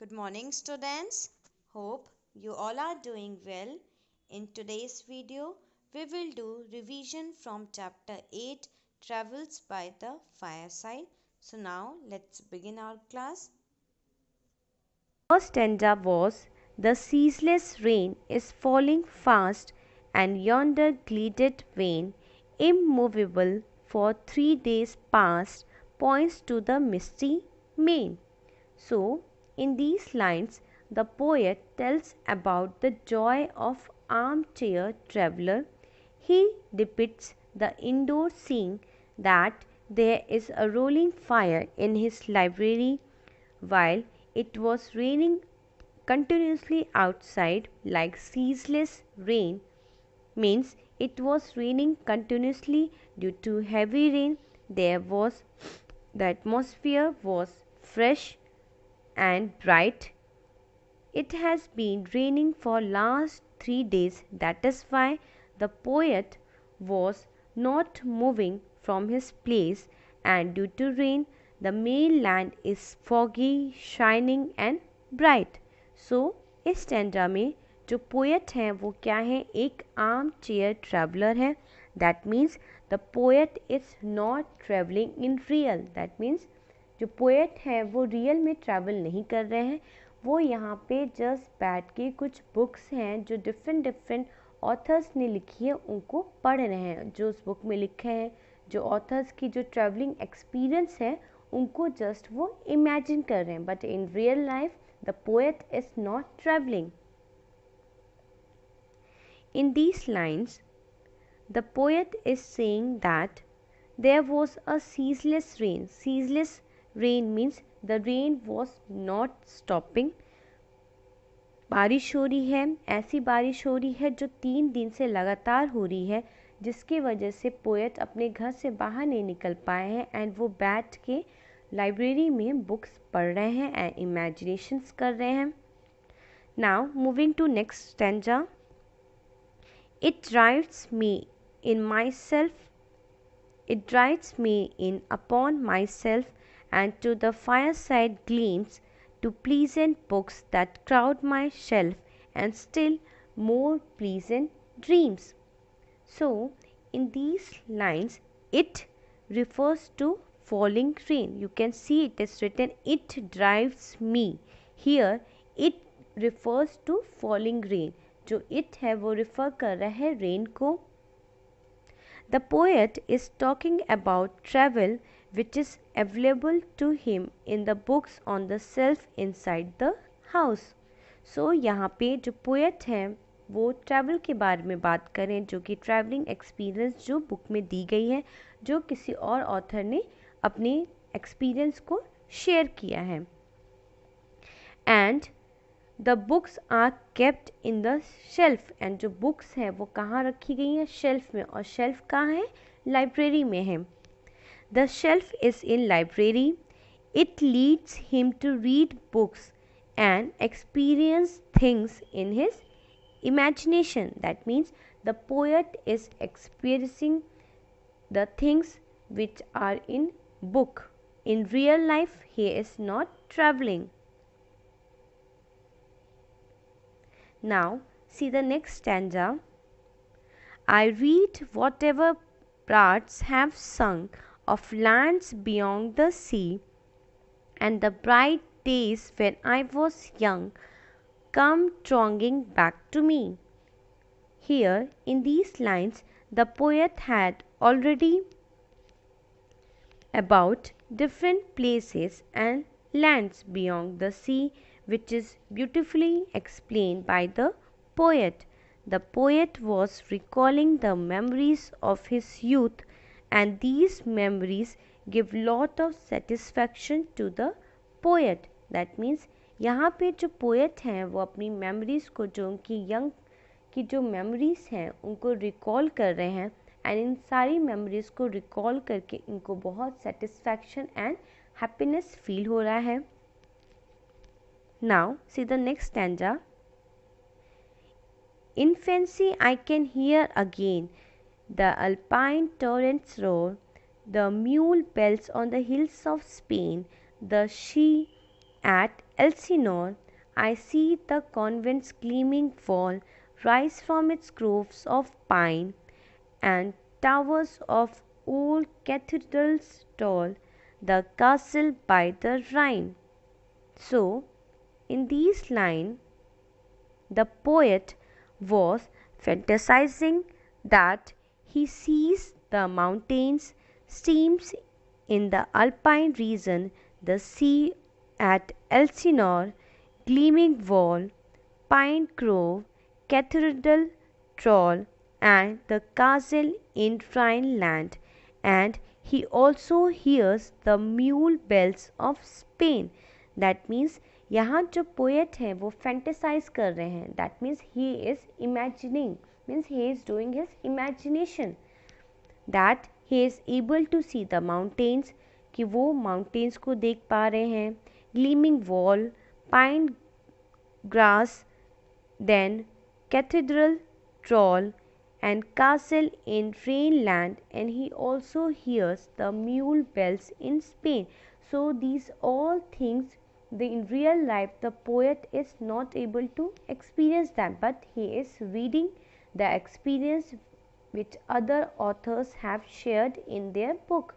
Good morning, students. Hope you all are doing well. In today's video, we will do revision from chapter 8 Travels by the Fireside. So now let's begin our class. First stanza was, "The ceaseless rain is falling fast, and yonder gilded vane, immovable for 3 days past, points to the misty main." So, in these lines, the poet tells about the joy of armchair traveller. He depicts the indoor scene that there is a rolling fire in his library while it was raining continuously outside. Like ceaseless rain means it was raining continuously due to heavy rain. The atmosphere was fresh and bright. It has been raining for last 3 days. That is why the poet was not moving from his place, and due to rain the mainland is foggy, shining and bright. So इस stanza में जो poet हैं वो क्या है, एक arm chair traveller है. That means the poet is not travelling in real. That means जो पोएट हैं वो रियल में ट्रैवल नहीं कर रहे हैं, वो यहाँ पे जस्ट बैठ के कुछ बुक्स हैं जो डिफरेंट ऑथर्स ने लिखी है उनको पढ़ रहे हैं. जो उस बुक में लिखे हैं, जो ऑथर्स की जो ट्रैवलिंग एक्सपीरियंस है उनको जस्ट वो इमेजिन कर रहे हैं. But in real life the poet is not travelling. In these lines, the poet is saying that there was a ceaseless rain. Ceaseless rain means the rain was not stopping. बारिश हो रही है, ऐसी बारिश हो रही है जो 3 दिन से लगातार हो रही है, जिसकी वजह से पोएट अपने घर से बाहर नहीं निकल पाए हैं एंड वो बैठ के लाइब्रेरी में बुक्स पढ़ रहे हैं एंड इमेजिनेशंस कर रहे हैं. Now moving to next stanza. It drives me in myself, it drives me in upon myself, and to the fireside gleams, to pleasant books that crowd my shelf, and still more pleasant dreams. So, in these lines, it refers to falling rain. You can see it is written, it drives me. Here, it refers to falling rain. जो it है वो refer कर रहा है rain को. The poet is talking about travel which is available to him in the books on the shelf inside the house. So यहाँ पे जो पोएट हैं वो ट्रैवल के बारे में बात करें, जो कि ट्रैवलिंग एक्सपीरियंस जो बुक में दी गई है, जो किसी और ऑथर ने अपने एक्सपीरियंस को शेयर किया है. And the books are kept in the shelf. And जो बुक्स हैं वो कहाँ रखी गई हैं, शेल्फ में. और शेल्फ कहाँ है, लाइब्रेरी में है. The shelf is in library. It leads him to read books and experience things in his imagination. That means the poet is experiencing the things which are in book. In real life he is not traveling. Now see the next stanza. I read whatever bards have sung of lands beyond the sea, and the bright days when I was young come thronging back to me. Here in these lines the poet had already about different places and lands beyond the sea, which is beautifully explained by the poet. The poet was recalling the memories of his youth, and these memories give lot of satisfaction to the poet. That means यहाँ पे जो poet हैं वो अपनी memories को, जो उनकी young की जो मेमोरीज़ हैं उनको रिकॉल कर रहे हैं. एंड इन सारी मेमोरीज़ को रिकॉल करके इनको बहुत सेटिस्फैक्शन एंड हैप्पीनेस फील हो रहा है. Now see the next stanza. In fancy I can hear again the alpine torrents roar, the mule bells on the hills of Spain, the she At Elsinore, I see the convent's gleaming wall rise from its groves of pine, and towers of old cathedrals tall, the castle by the Rhine. So, in these lines, the poet was fantasizing that he sees the mountains, streams in the alpine region, the sea at Elsinore, gleaming wall, pine grove, cathedral troll, and the castle in Rhineland, and he also hears the mule bells of Spain. That means यहाँ जो poet हैं वो fantasise कर रहे हैं. That means he is imagining, means he is doing his imagination, that he is able to see the mountains, कि वो mountains को देख पा रहे हैं, gleaming wall, pine grass, then cathedral, troll, and castle in Rhineland, and he also hears the mule bells in Spain. So these all things, in real life the poet is not able to experience them, but he is reading the experience which other authors have shared in their book.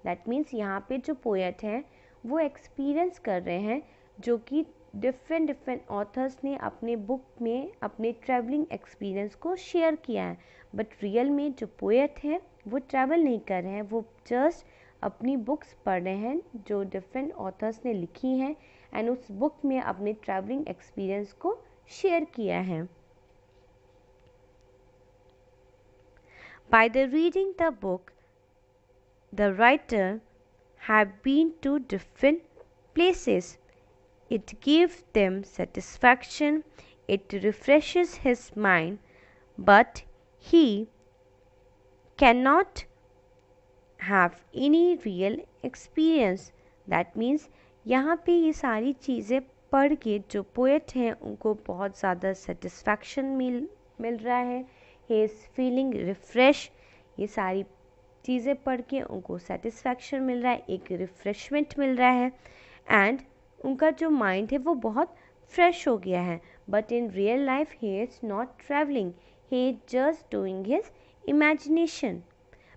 That means यहाँ पे जो poet हैं वो experience कर रहे हैं जो कि डिफरेंट ऑथर्स ने अपने बुक में अपने ट्रैवलिंग एक्सपीरियंस को शेयर किया है. बट रियल में जो पोएट हैं वो ट्रैवल नहीं कर रहे हैं, वो जस्ट अपनी बुक्स पढ़ रहे हैं जो डिफरेंट ऑथर्स ने लिखी हैं, एंड उस बुक में अपने ट्रैवलिंग एक्सपीरियंस को शेयर किया है. By the reading the book, the writer have been to different places. It gives them satisfaction, it refreshes his mind, but he cannot have any real experience. That means यहाँ पे ये सारी चीज़ें पढ़ के जो पोएट हैं उनको बहुत ज़्यादा सेटिस्फैक्शन मिल रहा है. he is feeling refresh. ये सारी चीज़ें पढ़ के उनको सेटिस्फैक्शन मिल रहा है, एक रिफ्रेशमेंट मिल रहा है, एंड उनका जो माइंड है वो बहुत फ्रेश हो गया है. But in real life he is not travelling, he is just doing his imagination.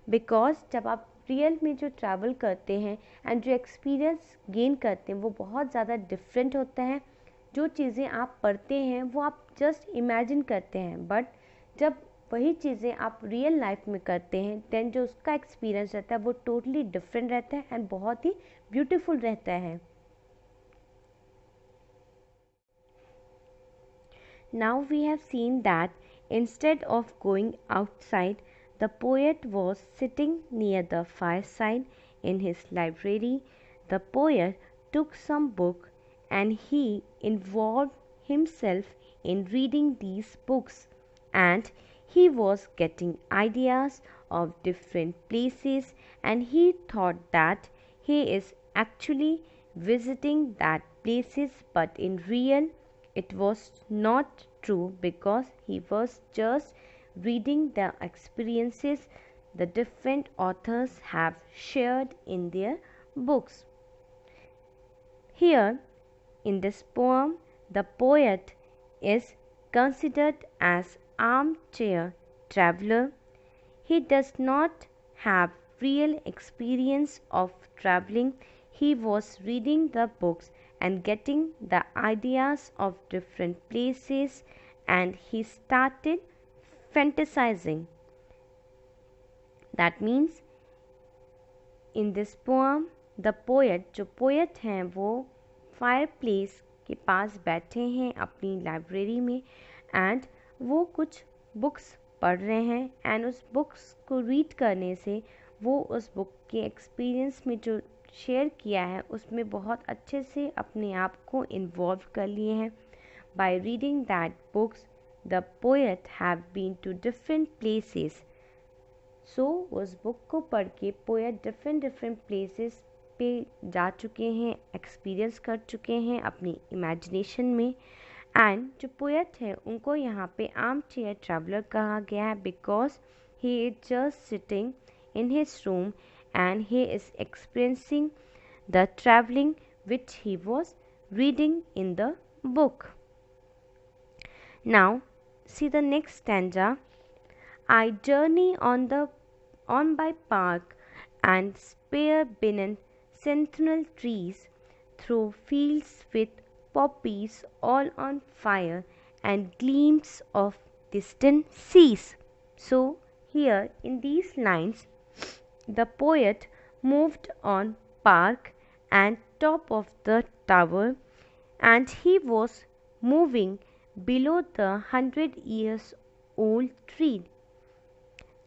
Because जब आप रियल में जो ट्रैवल करते हैं एंड जो एक्सपीरियंस गेन करते हैं वो बहुत ज़्यादा डिफरेंट होता है. जो चीज़ें आप पढ़ते हैं वो आप जस्ट इमेजिन करते हैं, बट जब वही चीज़ें आप रियल लाइफ में करते हैं देन जो उसका एक्सपीरियंस रहता है वो टोटली डिफरेंट रहता है एंड बहुत ही ब्यूटीफुल रहता है. Now we have seen that instead of going outside, the poet was sitting near the fireside in his library. The poet took some book and he involved himself in reading these books, and he was getting ideas of different places, and he thought that he is actually visiting that places, but in real it was not true because he was just reading the experiences the different authors have shared in their books. Here in this poem, the poet is considered as armchair traveler. He does not have real experience of traveling. He was reading the books and getting the ideas of different places, and he started fantasizing. That means in this poem the poet, जो poet हैं वो fireplace के पास बैठे हैं अपनी library में, and वो कुछ बुक्स पढ़ रहे हैं, एंड उस बुक्स को रीड करने से वो उस बुक के एक्सपीरियंस में जो शेयर किया है उसमें बहुत अच्छे से अपने आप को इन्वॉल्व कर लिए हैं. By reading that books the poet have been to different places. So उस बुक को पढ़ के पोएट डिफरेंट प्लेसेस पे जा चुके हैं, एक्सपीरियंस कर चुके हैं अपनी इमेजिनेशन में. एंड जो पोएट है उनको यहाँ पे आर्म चेयर ट्रैवलर कहा गया है because he is just sitting in his room and he is experiencing the traveling which he was reading in the book. Now, see the next stanza. I journey on by park and spare beneath sentinel trees, through fields with poppies all on fire and gleams of distant seas. So, here in these lines, the poet moved on park and top of the tower, and he was moving below the 100 years old tree,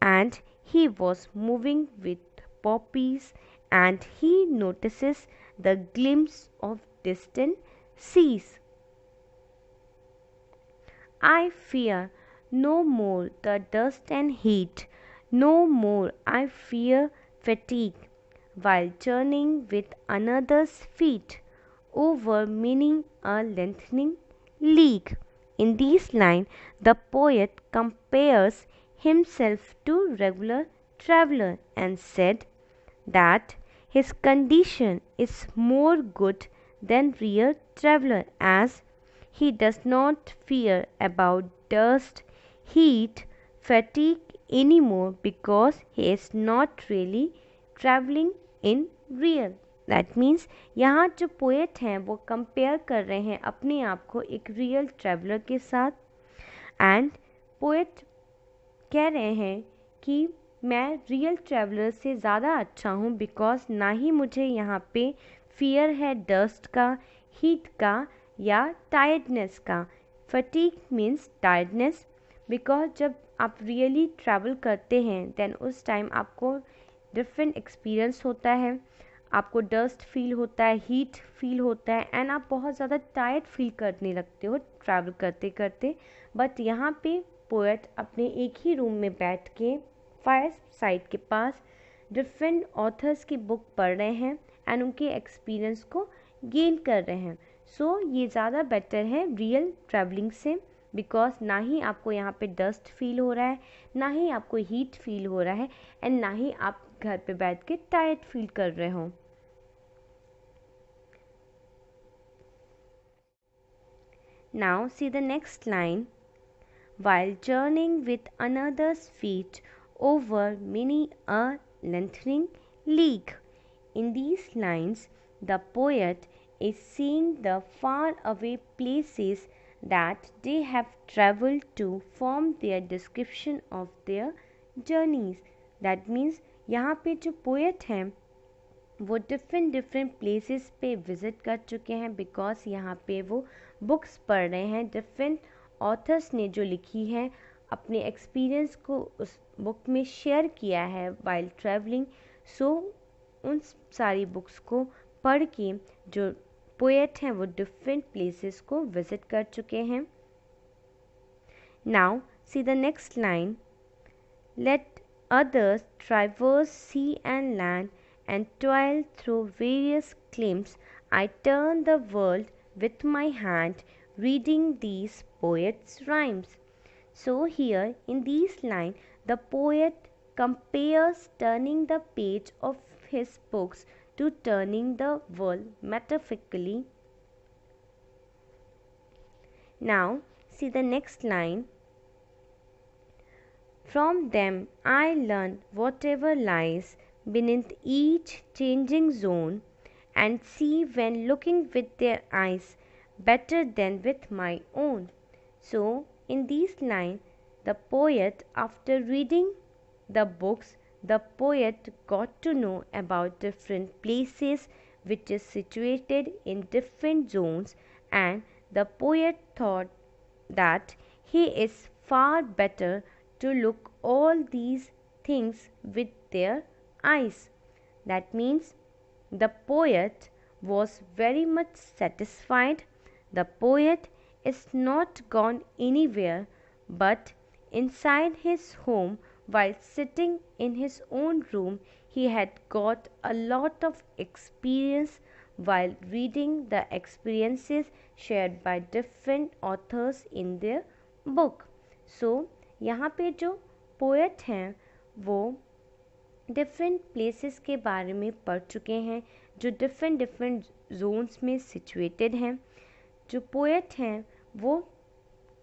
and he was moving with poppies, and he notices the glimpse of distant seas. I fear no more the dust and heat, no more I fear fatigue, while journeying with another's feet over many a lengthening league. In these lines, the poet compares himself to regular traveller and said that his condition is more good than real traveller, as he does not fear about dust, heat, fatigue anymore, because he is not really traveling in real. That means यहाँ जो poet हैं वो compare कर रहे हैं अपने आप को एक रियल ट्रैवलर के साथ, एंड पोएट कह रहे हैं कि मैं रियल ट्रैवलर से ज़्यादा अच्छा हूँ, बिकॉज ना ही मुझे यहाँ पे फियर है डस्ट का, हीट का या टायर्डनेस का. फटीग मीन्स टायर्डनेस, बिकॉज जब आप रियली ट्रैवल करते हैं देन उस टाइम आपको डिफरेंट एक्सपीरियंस होता है, आपको डस्ट फील होता है, हीट फील होता है, एंड आप बहुत ज़्यादा टायर्ड फील करने लगते हो ट्रैवल करते करते. बट यहाँ पे पोएट अपने एक ही रूम में बैठ के फायर साइड के पास डिफरेंट ऑथर्स की बुक पढ़ रहे हैं एंड उनके एक्सपीरियंस को गेन कर रहे हैं. सो ये ज़्यादा बेटर है रियल ट्रैवलिंग से, बिकॉज ना ही आपको यहाँ पे डस्ट फील हो रहा है, ना ही आपको हीट फील हो रहा है, एंड ना ही आप घर पे बैठ के टायर्ड फील कर रहे हो. Now see the next line. While journeying with another's feet over many a lengthening league. In these lines, the poet is seeing the far away places that they have traveled to form their description of their journeys. That means यहाँ पे जो poet हैं वो different places पे visit कर चुके हैं, because यहाँ पे वो बुक्स पढ़ रहे हैं डिफरेंट ऑथर्स ने जो लिखी है, अपने एक्सपीरियंस को उस बुक में शेयर किया है वाइल ट्रैवलिंग. सो उन सारी बुक्स को पढ़ के जो पोएट हैं वो डिफरेंट प्लेसेस को विज़िट कर चुके हैं. Now see the next line. Let others traverse sea and land and toil through various climes. I turn the world with my hand, reading these poets' rhymes. So here in these lines, the poet compares turning the page of his books to turning the world metaphorically. Now see the next line. From them I learn whatever lies beneath each changing zone, and see when looking with their eyes better than with my own. So in these lines, the poet, after reading the books, the poet got to know about different places which is situated in different zones, and the poet thought that he is far better to look all these things with their eyes. That means the poet was very much satisfied. The poet is not gone anywhere but inside his home, while sitting in his own room he had got a lot of experience while reading the experiences shared by different authors in their book. So यहाँ पे जो poet हैं वो different places के बारे में पढ़ चुके हैं, जो डिफरेंट जोन्स में सिचुएटेड हैं। जो पोएट हैं वो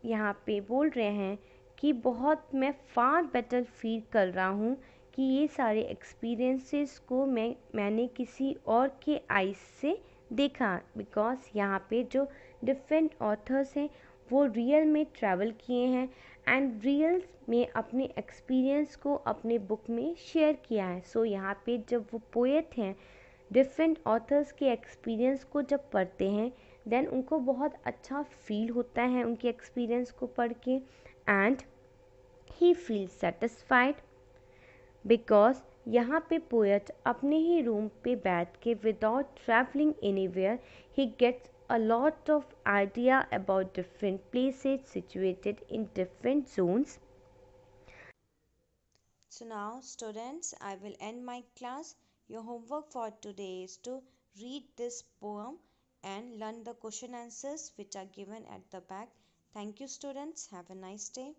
यहाँ पे बोल रहे हैं कि बहुत मैं फार बेटर फील कर रहा हूँ कि ये सारे एक्सपीरियंसेस को मैंने किसी और के आइज़ से देखा, बिकॉज यहाँ पे जो डिफरेंट ऑथर्स हैं वो रियल में ट्रैवल किए हैं एंड रियल में अपने एक्सपीरियंस को अपने बुक में शेयर किया है। सो यहाँ पे जब वो पोएट हैं डिफरेंट ऑथर्स के एक्सपीरियंस को जब पढ़ते हैं देन उनको बहुत अच्छा फील होता है उनके एक्सपीरियंस को पढ़ के and he feel satisfied because यहाँ पे पोएट अपने ही रूम पे बैठ के without travelling anywhere he gets a lot of idea about different places situated in different zones. So now students, I will end my class. Your homework for today is to read this poem and learn the question answers which are given at the back. Thank you students. Have a nice day.